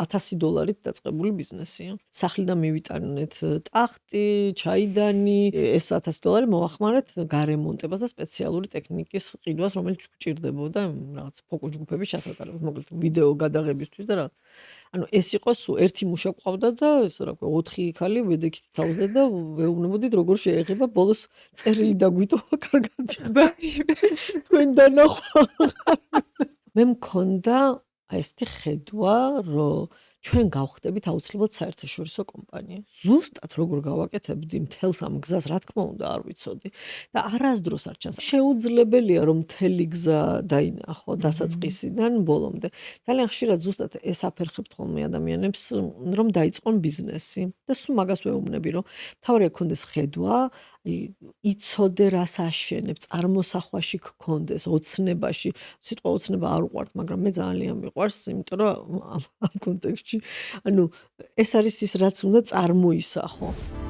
$1000 დაწყებული ბიზნესია. სახლიდან მივიტანეთ ტახტი, ჩაიდანი, ეს $1000 მოვახმარეთ გარემონტებას და სპეციალური ტექნიკის ყიდვას, რომელიც გვჭირდებოდა რაღაც ფოკუს ჯგუფების ჩასატარებლად, მოკლედ ვიდეო გადაღებისთვის და რაღაც. ანუ ეს იყო სულ ერთი მუშა გვყავდა და ეს რა ქვია 4 ქალი ვედექით თავზე და ვეუბნებოდით როგორ შეეხება ბოლოს წერილი დაგვიტოვა კარგად. თქვენ დანახვა. მე მქონდა ესეთი ხედვა, რომ ჩვენ გავხდებით აუცილებლად საერთაშორისო კომპანია. ზუსტად როგორ გავაკეთებდი მთელს ამ გზას, რა თქმა უნდა, არ ვიცოდი და არასდროს არ ჩანს. შეუძლებელია რომ მთელი გზა დაინახო დასაწყისიდან ბოლომდე. ძალიან ხშირად ზუსტად ეს აფერხებთ ხოლმე ადამიანებს, რომ დაიწყონ ბიზნესი და სულ მაგას ვეუბნები, რომ მთავარია გქონდეს ხედვა, იცოდე რას აშენებ, წარმოსახვაში გქონდეს, ოცნებაში, სიტყვა ოცნება არ უყვართ, მაგრამ მე ძალიან მიყვარს, იმიტომ რომ ამ კონტექსტში, ანუ ეს არის ის რაც უნდა წარმოისახო.